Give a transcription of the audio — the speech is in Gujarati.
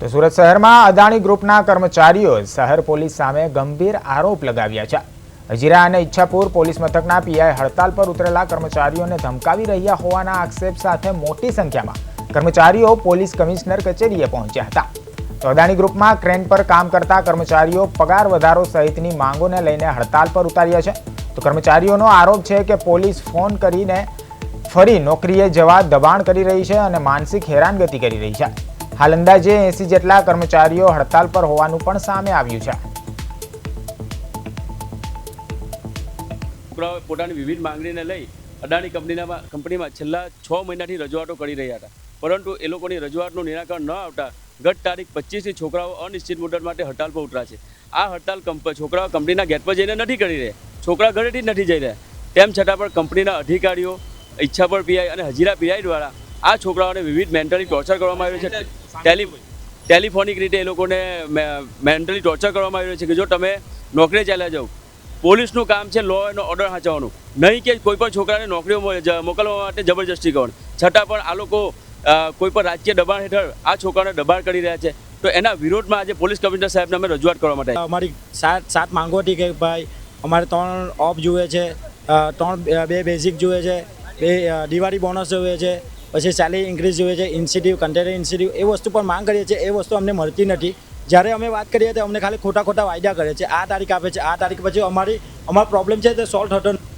તો સુરત શહેરમાં અદાણી ગ્રુપના કર્મચારીઓ શહેર પોલીસ સામે ગંભીર આરોપ લગાવ્યા છે। હજીરા અને ઈચ્છાપુર પોલીસ મથકના પીઆઈ હડતાલ પર ઉતરેલા કર્મચારીઓને ધમકાવી રહ્યા હોવાના આક્ષેપ સાથે મોટી સંખ્યામાં કર્મચારીઓ પોલીસ કમિશનર કચેરીએ પહોંચ્યા હતા। તો અદાણી ગ્રુપમાં ક્રેન પર કામ કરતા કર્મચારીઓ પગાર વધારો સહિતની માંગોને લઈને હડતાલ પર ઉતાર્યા છે। તો કર્મચારીઓનો આરોપ છે કે પોલીસ ફોન કરીને ફરી નોકરીએ જવા દબાણ કરી રહી છે અને માનસિક હેરાનગતિ કરી રહી છે। હાલ અંદાજે 80 જેટલા કર્મચારીઓ હડતાલ પર હોવાનું પણ સામે આવ્યું છે। પોતાની વિવિધ માંગણીને લઈ અદાણી કંપનીમાં છેલ્લા 6 મહિનાથી રજૂઆતો કરી રહ્યા હતા, પરંતુ એ લોકોની રજૂઆતનું નિરાકરણ ન આવતા ગત તારીખ 25થી છોકરાઓ અનિશ્ચિત મુદત માટે હડતાલ પર ઉતર્યા છે। આ હડતાલ છોકરાઓ કંપનીના ગેટ પર જઈને નથી કરી રહ્યા, છોકરા ઘરેથી જ નથી જઈ રહ્યા, તેમ છતાં પણ કંપનીના અધિકારીઓ, ઈચ્છાપુર પીઆઈ અને હજીરા પીઆઈ દ્વારા આ છોકરાઓને વિવિધ મેન્ટલી ટોર્ચર કરવામાં આવ્યું છે। ટેલિફોનિક રીતે એ લોકોને મેન્ટલી ટોર્ચર કરવામાં આવ્યું છે કે જો તમે નોકરીએ ચાલ્યા જાઓ, પોલીસનું કામ છે લો એનો ઓર્ડર સાચવવાનું, નહીં કે કોઈ પણ છોકરાને નોકરીઓ મોકલવા માટે જબરજસ્તી કરવાની। છતાં પણ આ લોકો કોઈ પણ રાજકીય દબાણ હેઠળ આ છોકરાઓને દબાણ કરી રહ્યા છે। તો એના વિરોધમાં આજે પોલીસ કમિશનર સાહેબને અમે રજૂઆત કરવા માટે અમારી સાત માંગો હતી કે ભાઈ અમારે 3 ઓફ જોઈએ છે, 2 બેઝિક જોઈએ છે, 2 દિવાળી બોનસ જોઈએ છે, પછી સેલેરી ઇન્ક્રીઝ જોઈએ છે, ઇન્સેન્ટિવ, કન્ટેનર ઇન્સેન્ટિવ, એ વસ્તુ પર માંગ કરીએ છીએ। એ વસ્તુ અમને મળતી નથી। જ્યારે અમે વાત કરીએ તો અમને ખાલી ખોટા વાયદા કરે છે, આ તારીખ આપે છે, આ તારીખ પછી અમારો પ્રોબ્લેમ છે તે સોલ્વ થતો નથી।